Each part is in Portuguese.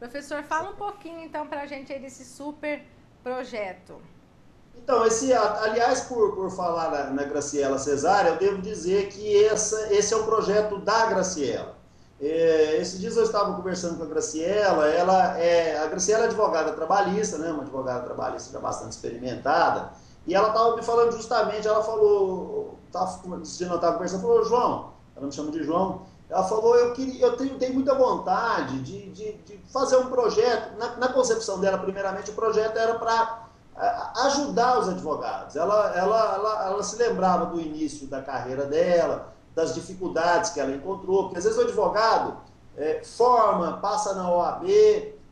Professor, fala um pouquinho então para a gente aí desse super projeto. Então, aliás, por falar na Graciela Cesária, eu devo dizer que esse é o projeto da Graciela. Esses dias eu estava conversando com a Graciela, a Graciela é advogada trabalhista, né, uma advogada trabalhista já bastante experimentada, e ela estava me falando justamente, ela falou, eu estava conversando, falou, João, ela me chama de João, ela falou, tenho muita vontade de fazer um projeto, na concepção dela, primeiramente, o projeto era para ajudar os advogados. Ela se lembrava do início da carreira dela, das dificuldades que ela encontrou, porque às vezes o advogado forma, passa na OAB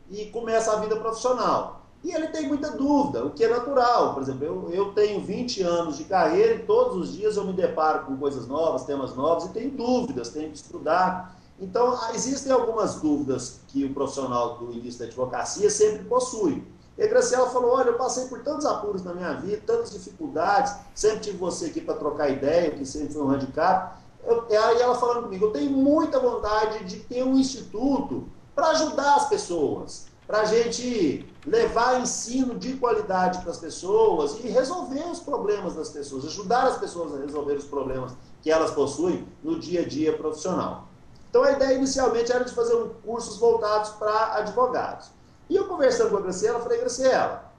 e começa a vida profissional. E ele tem muita dúvida, o que é natural. Por exemplo, eu tenho 20 anos de carreira e todos os dias eu me deparo com coisas novas, temas novos, e tenho dúvidas, tenho que estudar. Então, existem algumas dúvidas que o profissional do início da advocacia sempre possui. E a Graciela falou, olha, eu passei por tantos apuros na minha vida, tantas dificuldades, sempre tive você aqui para trocar ideia, que sempre foi um handicap. Aí ela falando comigo, eu tenho muita vontade de ter um instituto para ajudar as pessoas, para a gente levar ensino de qualidade para as pessoas e resolver os problemas das pessoas, ajudar as pessoas a resolver os problemas que elas possuem no dia a dia profissional. Então a ideia inicialmente era de fazer cursos voltados para advogados. E eu conversando com a Graciela, falei, Graciela,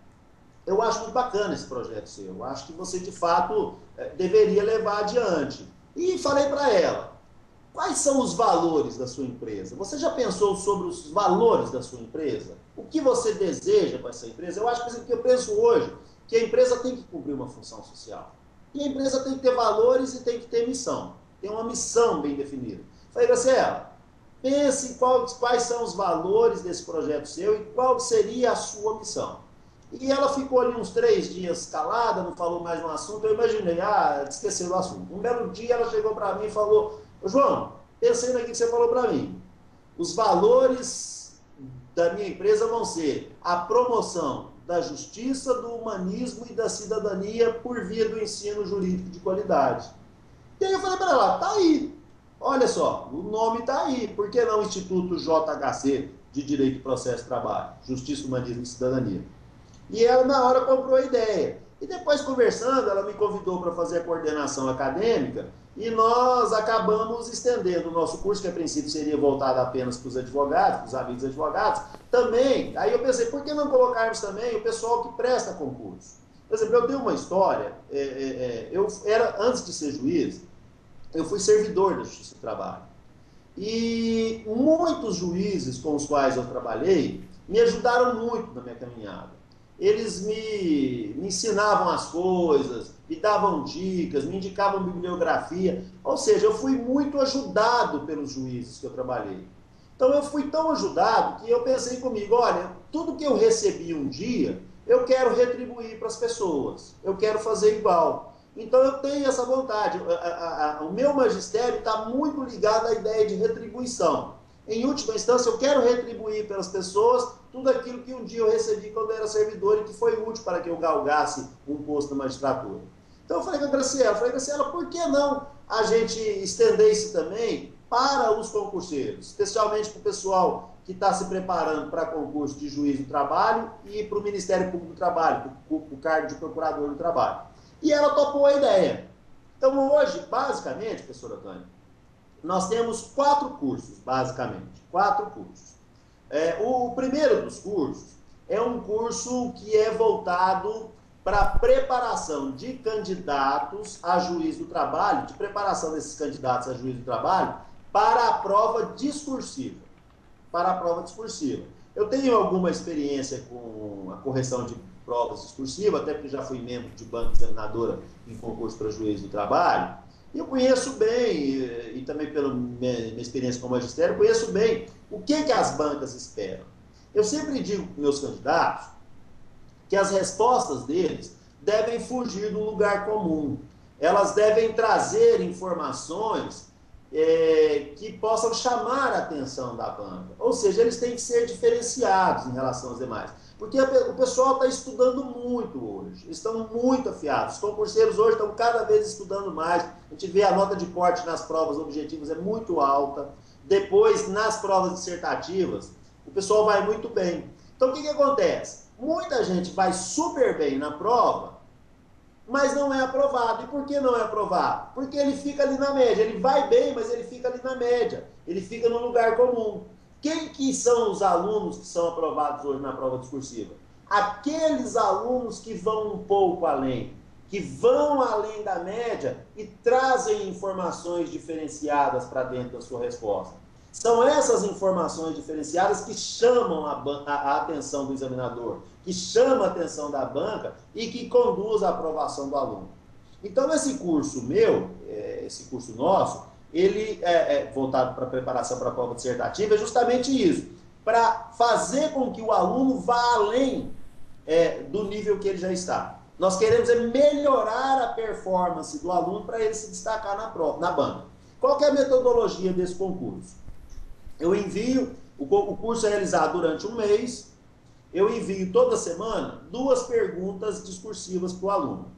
eu acho muito bacana esse projeto seu, eu acho que você de fato deveria levar adiante. E falei para ela, quais são os valores da sua empresa? Você já pensou sobre os valores da sua empresa? O que você deseja para essa empresa? Eu acho que eu penso hoje que a empresa tem que cumprir uma função social. E a empresa tem que ter valores e tem que ter missão. Tem uma missão bem definida. Falei, Graciela, pense quais são os valores desse projeto seu e qual seria a sua missão. E ela ficou ali uns 3 dias calada, não falou mais no assunto. Eu imaginei, esqueceu do assunto. Um belo dia ela chegou para mim e falou, João, pensei naquilo que você falou para mim. Os valores da minha empresa vão ser a promoção da justiça, do humanismo e da cidadania por via do ensino jurídico de qualidade. E aí eu falei para ela, tá aí. Olha só, o nome está aí. Por que não Instituto JHC de Direito e Processo de Trabalho? Justiça, Humanismo e Cidadania. E ela, na hora, comprou a ideia. E depois, conversando, ela me convidou para fazer a coordenação acadêmica e nós acabamos estendendo o nosso curso, que a princípio seria voltado apenas para os advogados, para os amigos advogados, também. Aí eu pensei, por que não colocarmos também o pessoal que presta concurso? Por exemplo, eu tenho uma história, antes de ser juiz, eu fui servidor da Justiça do Trabalho. E muitos juízes com os quais eu trabalhei me ajudaram muito na minha caminhada. Eles me ensinavam as coisas, me davam dicas, me indicavam bibliografia. Ou seja, eu fui muito ajudado pelos juízes que eu trabalhei. Então eu fui tão ajudado que eu pensei comigo, olha, tudo que eu recebi um dia, eu quero retribuir para as pessoas. Eu quero fazer igual. Então eu tenho essa vontade. O meu magistério está muito ligado à ideia de retribuição. Em última instância, eu quero retribuir pelas pessoas tudo aquilo que um dia eu recebi quando eu era servidor e que foi útil para que eu galgasse um posto na magistratura. Então eu falei com a Graciela, por que não a gente estender isso também para os concurseiros, especialmente para o pessoal que está se preparando para concurso de juiz do trabalho e para o Ministério Público do Trabalho, para o cargo de procurador do trabalho. E ela topou a ideia. Então hoje, basicamente, professor Antônio, nós temos 4 cursos, basicamente. 4 cursos. O primeiro dos cursos é um curso que é voltado para a preparação de candidatos a juiz do trabalho, de preparação desses candidatos a juiz do trabalho, para a prova discursiva. Para a prova discursiva. Eu tenho alguma experiência com a correção de provas discursivas, até porque já fui membro de banca examinadora em concurso para juiz do trabalho, e eu conheço bem, e também pela minha experiência como magistério, conheço bem o que as bancas esperam. Eu sempre digo para meus candidatos que as respostas deles devem fugir do lugar comum. Elas devem trazer informações que possam chamar a atenção da banca. Ou seja, eles têm que ser diferenciados em relação aos demais. Porque o pessoal está estudando muito hoje, estão muito afiados. Os concurseiros hoje estão cada vez estudando mais. A gente vê a nota de corte nas provas objetivas é muito alta. Depois, nas provas dissertativas, o pessoal vai muito bem. Então, o que acontece? Muita gente vai super bem na prova, mas não é aprovado. E por que não é aprovado? Porque ele fica ali na média. Ele vai bem, mas ele fica ali na média. Ele fica no lugar comum. Quem que são os alunos que são aprovados hoje na prova discursiva? Aqueles alunos que vão um pouco além, que vão além da média e trazem informações diferenciadas para dentro da sua resposta. São essas informações diferenciadas que chamam a atenção do examinador, que chamam a atenção da banca e que conduz à aprovação do aluno. Então, esse curso meu, esse curso nosso, ele é voltado para a preparação para a prova dissertativa, é justamente isso, para fazer com que o aluno vá além do nível que ele já está. Nós queremos melhorar a performance do aluno para ele se destacar na banca. Qual que é a metodologia desse concurso? Eu envio, o curso é realizado durante um mês, eu envio toda semana 2 perguntas discursivas para o aluno.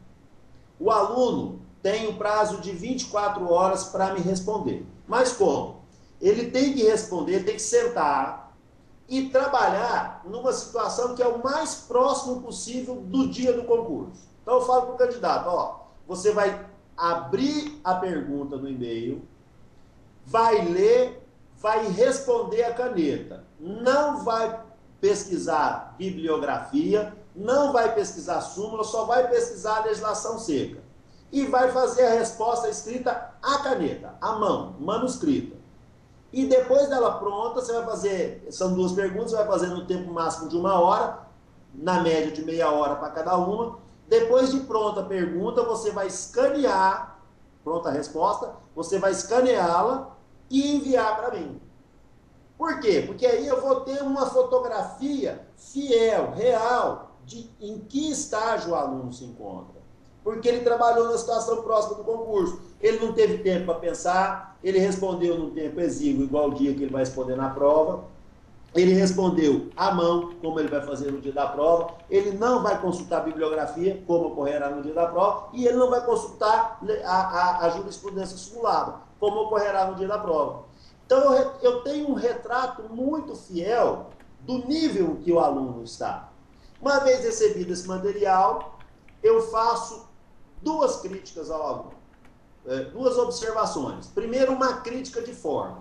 O aluno tem o prazo de 24 horas para me responder. Mas como? Ele tem que responder, tem que sentar e trabalhar numa situação que é o mais próximo possível do dia do concurso. Então eu falo para o candidato, ó, você vai abrir a pergunta no e-mail, vai ler, vai responder a caneta. Não vai pesquisar bibliografia, não vai pesquisar súmula, só vai pesquisar a legislação seca. E vai fazer a resposta escrita à caneta, à mão, manuscrita. E depois dela pronta, você vai fazer, são 2 perguntas, você vai fazer no tempo máximo de 1 hora, na média de meia hora para cada uma. Depois de pronta a pergunta, você vai escanear, pronta a resposta, você vai escaneá-la e enviar para mim. Por quê? Porque aí eu vou ter uma fotografia fiel, real, de em que estágio o aluno se encontra. Porque ele trabalhou na situação próxima do concurso. Ele não teve tempo para pensar, ele respondeu num tempo exíguo, igual o dia que ele vai responder na prova. Ele respondeu à mão, como ele vai fazer no dia da prova. Ele não vai consultar a bibliografia, como ocorrerá no dia da prova. E ele não vai consultar a jurisprudência simulada, como ocorrerá no dia da prova. Então, eu tenho um retrato muito fiel do nível que o aluno está. Uma vez recebido esse material, eu faço 2 críticas ao aluno, 2 observações. Primeiro, uma crítica de forma.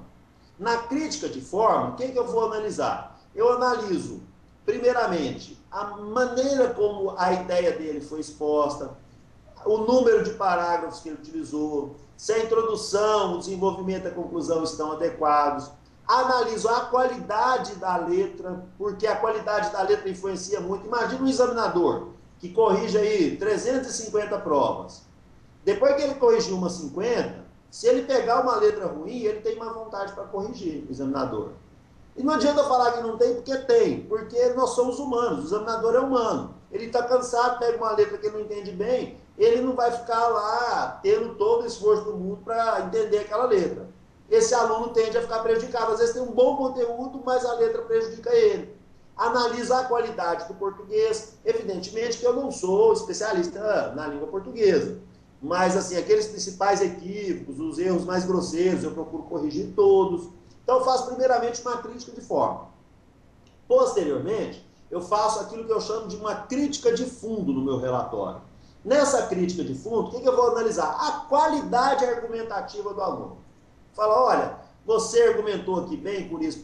Na crítica de forma, o que eu vou analisar? Eu analiso, primeiramente, a maneira como a ideia dele foi exposta, o número de parágrafos que ele utilizou, se a introdução, o desenvolvimento e a conclusão estão adequados. Analiso a qualidade da letra, porque a qualidade da letra influencia muito. Imagina um examinador que corrige aí 350 provas. Depois que ele corrigiu umas 50, se ele pegar uma letra ruim, ele tem mais vontade para corrigir, o examinador. E não adianta falar que não tem, porque nós somos humanos, o examinador é humano. Ele está cansado, pega uma letra que ele não entende bem, ele não vai ficar lá tendo todo o esforço do mundo para entender aquela letra. Esse aluno tende a ficar prejudicado. Às vezes tem um bom conteúdo, mas a letra prejudica ele. Analisa a qualidade do português. Evidentemente que eu não sou especialista na língua portuguesa. Mas, assim, aqueles principais equívocos, os erros mais grosseiros, eu procuro corrigir todos. Então, eu faço primeiramente uma crítica de forma. Posteriormente, eu faço aquilo que eu chamo de uma crítica de fundo no meu relatório. Nessa crítica de fundo, o que eu vou analisar? A qualidade argumentativa do aluno. Fala, olha, você argumentou aqui bem por isso,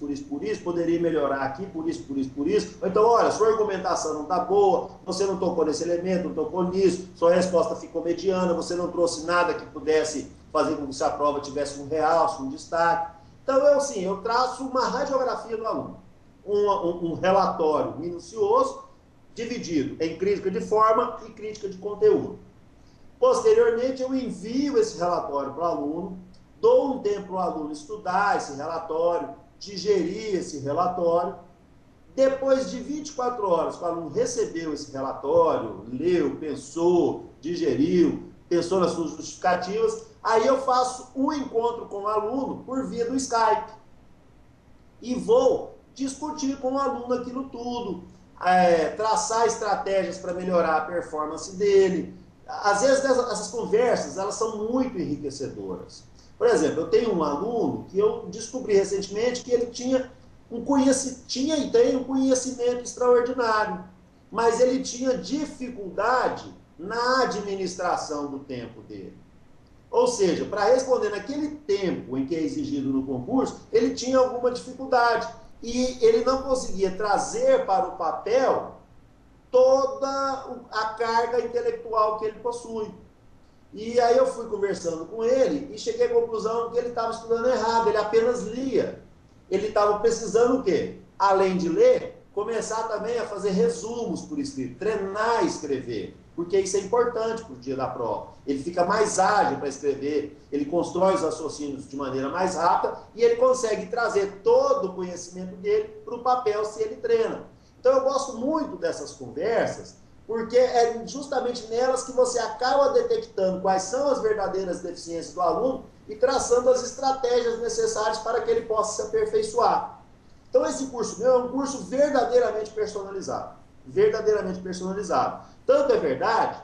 poderia melhorar aqui por isso. Ou então, olha, sua argumentação não está boa, você não tocou nesse elemento, não tocou nisso, sua resposta ficou mediana, você não trouxe nada que pudesse fazer com que essa prova tivesse um realce, um destaque. Então, eu traço uma radiografia do aluno, um relatório minucioso, dividido em crítica de forma e crítica de conteúdo. Posteriormente, eu envio esse relatório para o aluno, dou um tempo para o aluno estudar esse relatório, digerir esse relatório. Depois de 24 horas que o aluno recebeu esse relatório, leu, pensou, digeriu, pensou nas suas justificativas, aí eu faço um encontro com o aluno por via do Skype. E vou discutir com o aluno aquilo tudo, traçar estratégias para melhorar a performance dele. Às vezes essas conversas elas são muito enriquecedoras. Por exemplo, eu tenho um aluno que eu descobri recentemente que ele tinha tinha e tem um conhecimento extraordinário, mas ele tinha dificuldade na administração do tempo dele. Ou seja, para responder naquele tempo em que é exigido no concurso, ele tinha alguma dificuldade e ele não conseguia trazer para o papel toda a carga intelectual que ele possui. E aí eu fui conversando com ele e cheguei à conclusão que ele estava estudando errado, ele apenas lia. Ele estava precisando o quê? Além de ler, começar também a fazer resumos por escrito, treinar a escrever, porque isso é importante para o dia da prova. Ele fica mais ágil para escrever, ele constrói os raciocínios de maneira mais rápida e ele consegue trazer todo o conhecimento dele para o papel se ele treina. Então eu gosto muito dessas conversas, porque é justamente nelas que você acaba detectando quais são as verdadeiras deficiências do aluno e traçando as estratégias necessárias para que ele possa se aperfeiçoar. Então esse curso meu é um curso verdadeiramente personalizado. Verdadeiramente personalizado. Tanto é verdade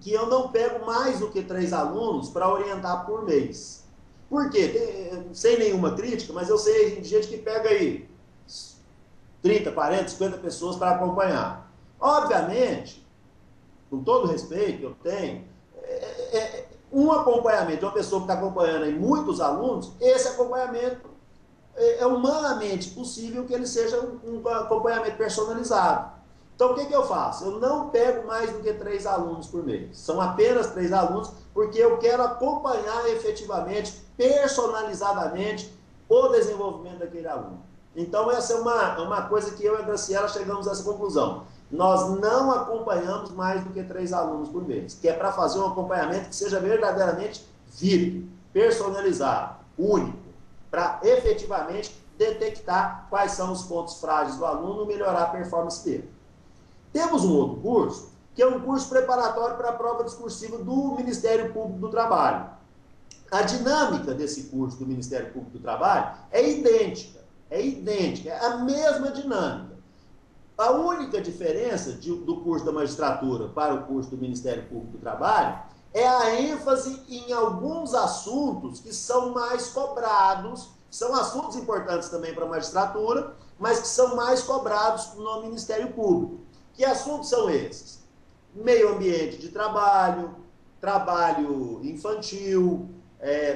que eu não pego mais do que 3 alunos para orientar por mês. Por quê? Sem nenhuma crítica, mas eu sei de gente que pega aí 30, 40, 50 pessoas para acompanhar. Obviamente, com todo o respeito que eu tenho, um acompanhamento de uma pessoa que está acompanhando aí muitos alunos, esse acompanhamento é humanamente possível que ele seja um acompanhamento personalizado. Então, o que eu faço? Eu não pego mais do que 3 alunos por mês. São apenas 3 alunos, porque eu quero acompanhar efetivamente, personalizadamente, o desenvolvimento daquele aluno. Então, essa é uma coisa que eu e a Graciela chegamos a essa conclusão. Nós não acompanhamos mais do que 3 alunos por mês, que é para fazer um acompanhamento que seja verdadeiramente vívido, personalizado, único, para efetivamente detectar quais são os pontos frágeis do aluno e melhorar a performance dele. Temos um outro curso, que é um curso preparatório para a prova discursiva do Ministério Público do Trabalho. A dinâmica desse curso do Ministério Público do Trabalho é idêntica, é a mesma dinâmica. A única diferença do curso da magistratura para o curso do Ministério Público do Trabalho é a ênfase em alguns assuntos que são mais cobrados, são assuntos importantes também para a magistratura, mas que são mais cobrados no Ministério Público. Que assuntos são esses? Meio ambiente de trabalho, trabalho infantil,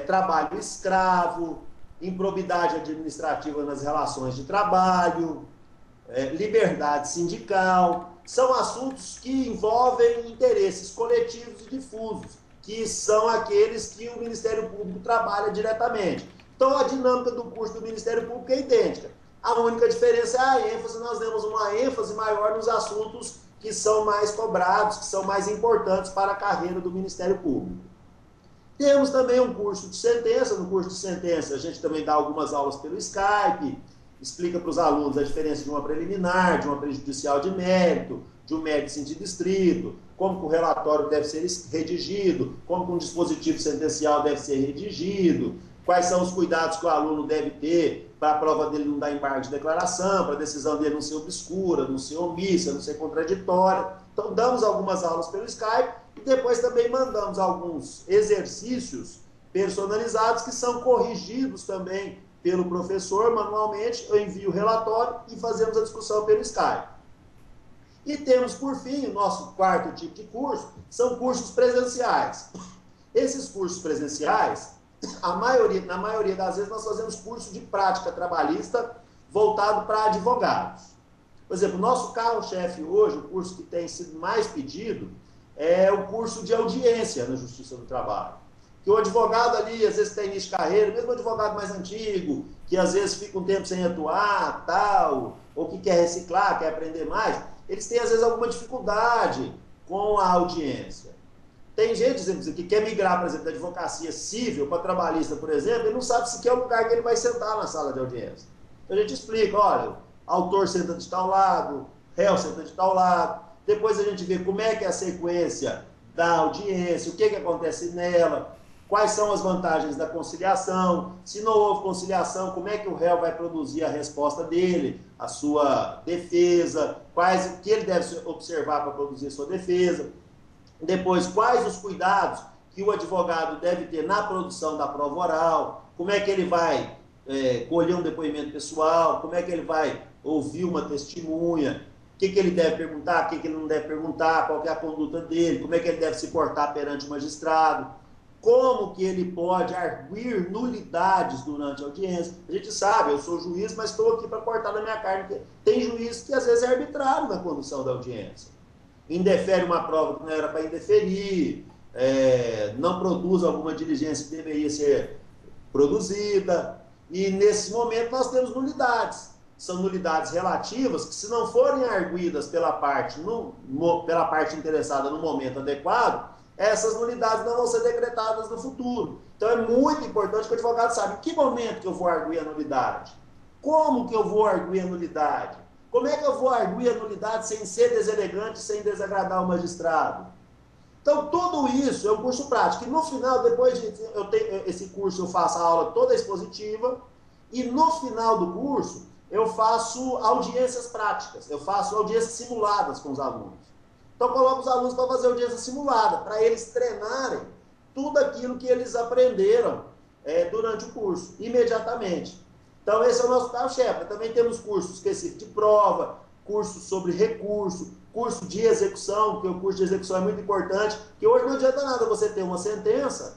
trabalho escravo, improbidade administrativa nas relações de trabalho, liberdade sindical. São assuntos que envolvem interesses coletivos e difusos, que são aqueles que o Ministério Público trabalha diretamente. Então, a dinâmica do curso do Ministério Público é idêntica. A única diferença é a ênfase. Nós demos uma ênfase maior nos assuntos que são mais cobrados, que são mais importantes para a carreira do Ministério Público. Temos também um curso de sentença. No curso de sentença, a gente também dá algumas aulas pelo Skype, explica para os alunos a diferença de uma preliminar, de uma prejudicial de mérito, de um mérito em sentido estrito, como que o relatório deve ser redigido, como que um dispositivo sentencial deve ser redigido, quais são os cuidados que o aluno deve ter para a prova dele não dar embargo de declaração, para a decisão dele não ser obscura, não ser omissa, não ser contraditória. Então, damos algumas aulas pelo Skype e depois também mandamos alguns exercícios personalizados que são corrigidos também pelo professor manualmente. Eu envio o relatório e fazemos a discussão pelo Skype. E temos, por fim, o nosso quarto tipo de curso, são cursos presenciais. Esses cursos presenciais, na maioria das vezes, nós fazemos curso de prática trabalhista voltado para advogados. Por exemplo, o nosso carro-chefe hoje, o curso que tem sido mais pedido, é o curso de audiência na Justiça do Trabalho. Que o advogado ali, às vezes, tem início de carreira, mesmo o advogado mais antigo, que às vezes fica um tempo sem atuar, tal, ou que quer reciclar, quer aprender mais, eles têm, às vezes, alguma dificuldade com a audiência. Tem gente, exemplo, que quer migrar, por exemplo, da advocacia civil para trabalhista, por exemplo, e não sabe se quer o lugar que ele vai sentar na sala de audiência. Então a gente explica, olha, autor senta de tal lado, réu senta de tal lado, depois a gente vê como é que é a sequência da audiência, o que acontece nela, quais são as vantagens da conciliação, se não houve conciliação, como é que o réu vai produzir a resposta dele, a sua defesa, o que ele deve observar para produzir a sua defesa. Depois, quais os cuidados que o advogado deve ter na produção da prova oral, como é que ele vai colher um depoimento pessoal, como é que ele vai ouvir uma testemunha, o que ele deve perguntar, o que ele não deve perguntar, qual que é a conduta dele, como é que ele deve se portar perante o magistrado, como que ele pode arguir nulidades durante a audiência. A gente sabe, eu sou juiz, mas estou aqui para cortar na minha carne. Tem juiz que às vezes é arbitrário na condução da audiência. Indefere uma prova que não era para indeferir, não produz alguma diligência que deveria ser produzida. E nesse momento nós temos nulidades. São nulidades relativas que, se não forem arguidas pela parte interessada no momento adequado, essas nulidades não vão ser decretadas no futuro. Então é muito importante que o advogado saiba em que momento que eu vou arguir a nulidade, como que eu vou arguir a nulidade, como é que eu vou arguir a nulidade sem ser deselegante, sem desagradar o magistrado. Então tudo isso é um curso prático. E no final, depois de eu ter esse curso, eu faço a aula toda expositiva, e no final do curso eu faço audiências práticas, eu faço audiências simuladas com os alunos. Então, coloco os alunos para fazer audiência simulada, para eles treinarem tudo aquilo que eles aprenderam durante o curso, imediatamente. Então, esse é o nosso carro-chefe. Também temos cursos específicos de prova, cursos sobre recurso, curso de execução, porque o curso de execução é muito importante, que hoje não adianta nada você ter uma sentença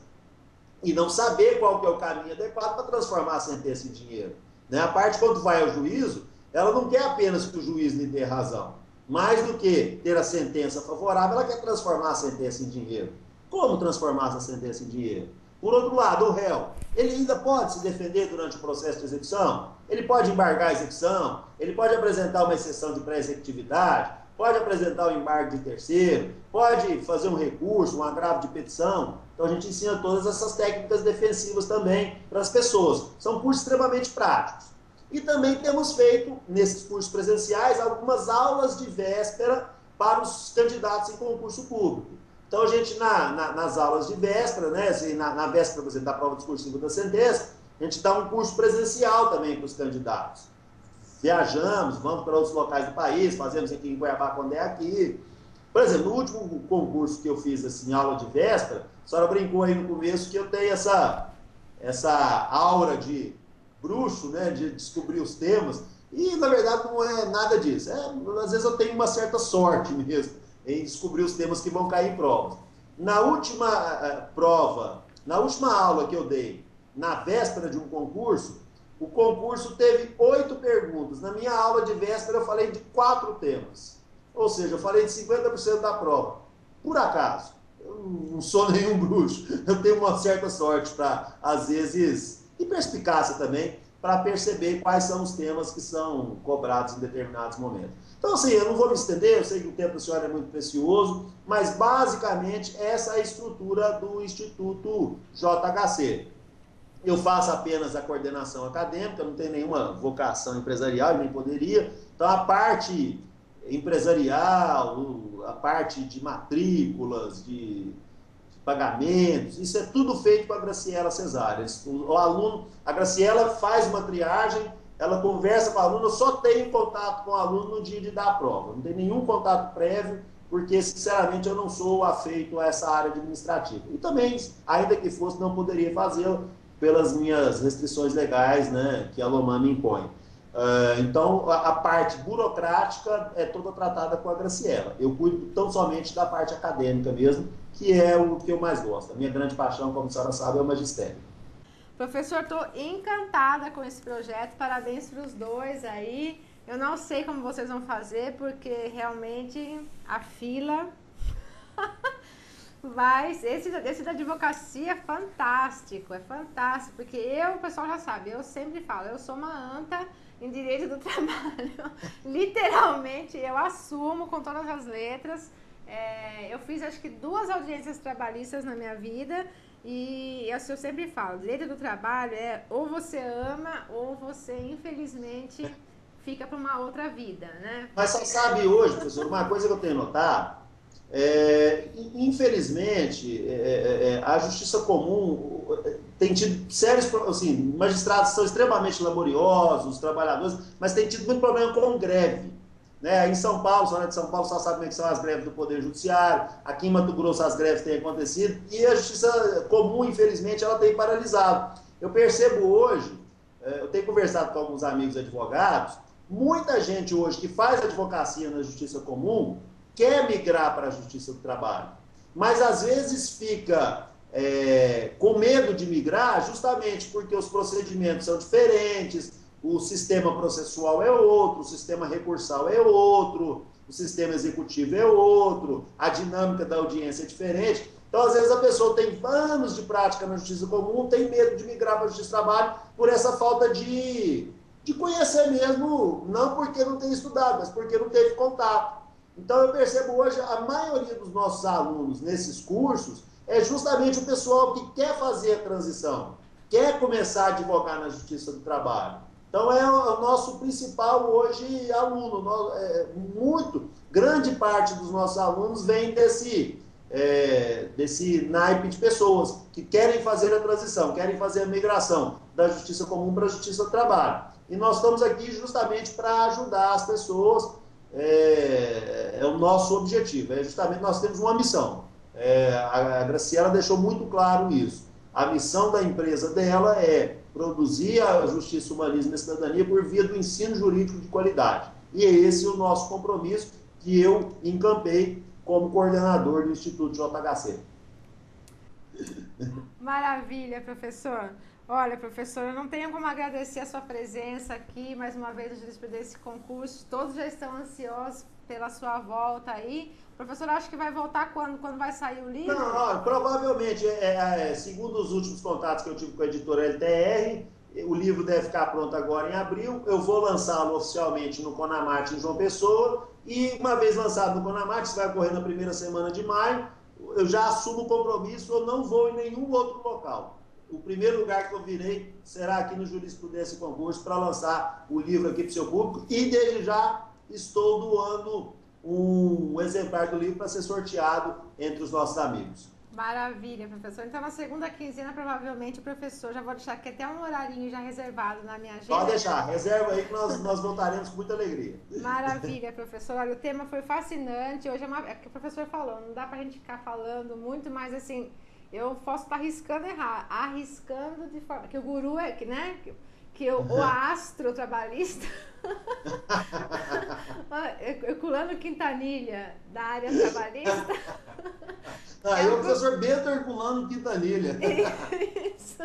e não saber qual que é o caminho adequado para transformar a sentença em dinheiro. Né? A parte, quando vai ao juízo, ela não quer apenas que o juiz lhe dê razão. Mais do que ter a sentença favorável, ela quer transformar a sentença em dinheiro. Como transformar essa sentença em dinheiro? Por outro lado, o réu, ele ainda pode se defender durante o processo de execução? Ele pode embargar a execução? Ele pode apresentar uma exceção de pré-executividade? Pode apresentar o embargo de terceiro? Pode fazer um recurso, um agravo de petição? Então a gente ensina todas essas técnicas defensivas também para as pessoas. São cursos extremamente práticos. E também temos feito, nesses cursos presenciais, algumas aulas de véspera para os candidatos em concurso público. Então, a gente, nas aulas de véspera, né, assim, na véspera, por exemplo, da prova discursiva da sentença, a gente dá um curso presencial também para os candidatos. Viajamos, vamos para outros locais do país, fazemos aqui em Cuiabá, quando é aqui. Por exemplo, no último concurso que eu fiz, assim, aula de véspera, a senhora brincou aí no começo que eu tenho essa aura de bruxo, né, de descobrir os temas, e na verdade não é nada disso. Às vezes eu tenho uma certa sorte mesmo em descobrir os temas que vão cair em provas. Na última prova, na última aula que eu dei, na véspera de um concurso, o concurso teve 8 perguntas. Na minha aula de véspera eu falei de 4 temas. Ou seja, eu falei de 50% da prova. Por acaso, eu não sou nenhum bruxo, eu tenho uma certa sorte para, às vezes, e perspicácia também, para perceber quais são os temas que são cobrados em determinados momentos. Então, assim, eu não vou me estender, eu sei que o tempo da senhora é muito precioso, mas, basicamente, essa é a estrutura do Instituto JHC. Eu faço apenas a coordenação acadêmica, não tenho nenhuma vocação empresarial, nem poderia. Então, a parte empresarial, a parte de matrículas, de pagamentos, isso é tudo feito com a Graciela Cesária. O aluno, a Graciela faz uma triagem, ela conversa com o aluno, eu só tenho contato com o aluno no dia de dar a prova, não tem nenhum contato prévio, porque, sinceramente, eu não sou afeito a essa área administrativa. E também, ainda que fosse, não poderia fazê-lo pelas minhas restrições legais, né, que a Loman me impõe. Então, a parte burocrática é toda tratada com a Graciela. Eu cuido tão somente da parte acadêmica mesmo, que é o que eu mais gosto. A minha grande paixão, como a senhora sabe, é o magistério. Professor, estou encantada com esse projeto. Parabéns para os dois aí. Eu não sei como vocês vão fazer, porque realmente a fila... Mas esse da advocacia é fantástico, porque o pessoal já sabe, eu sempre falo, eu sou uma anta em direito do trabalho, literalmente eu assumo com todas as letras. Eu fiz acho que 2 audiências trabalhistas na minha vida e eu sempre falo, direito do trabalho ou você ama ou você infelizmente fica para uma outra vida, né? Mas você sabe hoje, professor, uma coisa que eu tenho notado, infelizmente, a justiça comum tem tido sérios, assim, magistrados são extremamente laboriosos, os trabalhadores, mas tem tido muito problema com greve. Né? Em São Paulo, zona de São Paulo, só sabe como é que são as greves do Poder Judiciário, aqui em Mato Grosso as greves têm acontecido, e a justiça comum, infelizmente, ela tem paralisado. Eu percebo hoje, eu conversado com alguns amigos advogados, muita gente hoje que faz advocacia na Justiça Comum quer migrar para a Justiça do Trabalho, mas às vezes fica com medo de migrar justamente porque os procedimentos são diferentes, o sistema processual é outro, o sistema recursal é outro, o sistema executivo é outro, a dinâmica da audiência é diferente. Então, às vezes, a pessoa tem anos de prática na Justiça Comum, tem medo de migrar para a Justiça do Trabalho por essa falta de conhecer mesmo, não porque não tem estudado, mas porque não teve contato. Então, eu percebo hoje, a maioria dos nossos alunos nesses cursos é justamente o pessoal que quer fazer a transição, quer começar a advogar na Justiça do Trabalho. Então, é o nosso principal hoje aluno. Grande parte dos nossos alunos vem desse naipe de pessoas que querem fazer a transição, querem fazer a migração da Justiça Comum para a Justiça do Trabalho. E nós estamos aqui justamente para ajudar as pessoas, é o nosso objetivo, justamente nós temos uma missão. A Graciela deixou muito claro isso. A missão da empresa dela é produzir a justiça, humanismo e cidadania por via do ensino jurídico de qualidade. E é esse o nosso compromisso que eu encampei como coordenador do Instituto JHC. Maravilha, professor. Olha, professor, eu não tenho como agradecer a sua presença aqui, mais uma vez, no Jurisprudência Concurso. Todos já estão ansiosos pela sua volta aí. Professor, acho que vai voltar quando vai sair o livro? Não, provavelmente, segundo os últimos contatos que eu tive com a editora LTR, o livro deve ficar pronto agora em abril. Eu vou lançá-lo oficialmente no Conamarte em João Pessoa. E uma vez lançado no Conamarte, isso vai ocorrer na primeira semana de maio, eu já assumo o compromisso, eu não vou em nenhum outro local. O primeiro lugar que eu virei será aqui no Jurisprudência e Concurso para lançar o livro aqui para o seu público. E desde já estou doando um exemplar do livro para ser sorteado entre os nossos amigos. Maravilha, professor. Então, na segunda quinzena, provavelmente, o professor, já vou deixar aqui até um horarinho já reservado na minha agenda. Pode deixar, reserva aí que nós voltaremos com muita alegria. Maravilha, professor. Olha, o tema foi fascinante. Hoje é o que o professor falou, não dá pra gente ficar falando muito, mas assim, eu posso estar arriscando de forma... Que o guru é, né? O astro trabalhista, Herculano Quintanilha, da área trabalhista. O professor Bento Herculano Quintanilha. Isso.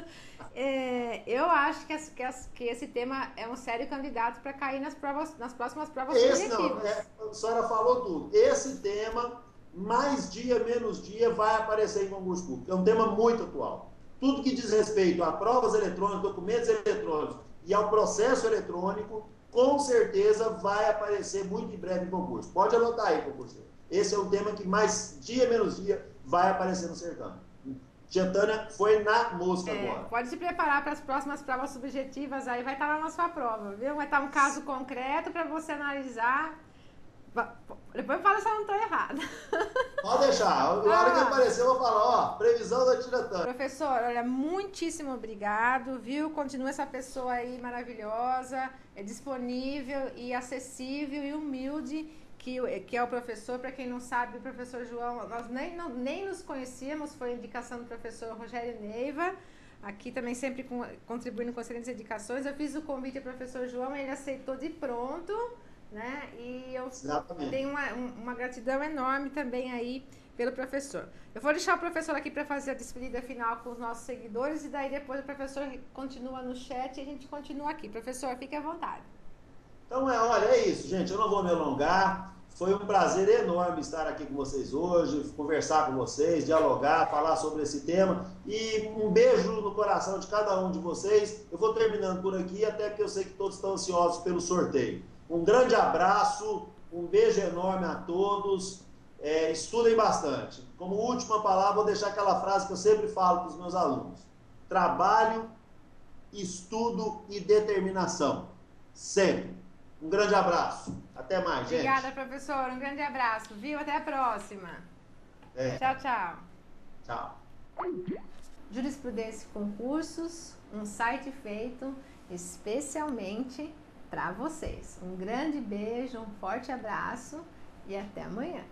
Eu acho que esse tema é um sério candidato para cair nas próximas provas subjetivas. A senhora falou tudo. Esse tema, mais dia, menos dia, vai aparecer em concurso público. É um tema muito atual. Tudo que diz respeito a provas eletrônicas, documentos eletrônicos e ao processo eletrônico, com certeza vai aparecer muito em breve em concurso. Pode anotar aí, concurseiro. Esse é um tema que mais dia, menos dia, vai aparecer no certame. Tia Tânia foi na mosca agora. Pode se preparar para as próximas provas subjetivas, aí vai estar lá na sua prova, viu? Vai estar um caso concreto para você analisar. Depois fala se eu não estou errada. Pode deixar. Na hora que aparecer, eu vou falar, previsão da Tia Tânia. Professor, olha, muitíssimo obrigado, viu? Continua essa pessoa aí maravilhosa, disponível e acessível e humilde, que é o professor. Para quem não sabe, o professor João, nós nem nos conhecíamos, foi indicação do professor Rogério Neiva, aqui também sempre contribuindo com excelentes indicações. Eu fiz o convite ao professor João, ele aceitou de pronto, né? E eu tenho uma gratidão enorme também aí pelo professor. Eu vou deixar o professor aqui para fazer a despedida final com os nossos seguidores e daí depois o professor continua no chat e a gente continua aqui. Professor, fique à vontade. Então, olha, é isso, gente. Eu não vou me alongar. Foi um prazer enorme estar aqui com vocês hoje, conversar com vocês, dialogar, falar sobre esse tema. E um beijo no coração de cada um de vocês. Eu vou terminando por aqui, até porque eu sei que todos estão ansiosos pelo sorteio. Um grande abraço, um beijo enorme a todos. Estudem bastante. Como última palavra, vou deixar aquela frase que eu sempre falo para os meus alunos. Trabalho, estudo e determinação. Sempre. Um grande abraço. Até mais, gente. Obrigada, professor. Um grande abraço, viu? Até a próxima. Tchau, tchau. Tchau. Jurisprudência e Concursos, um site feito especialmente para vocês. Um grande beijo, um forte abraço e até amanhã.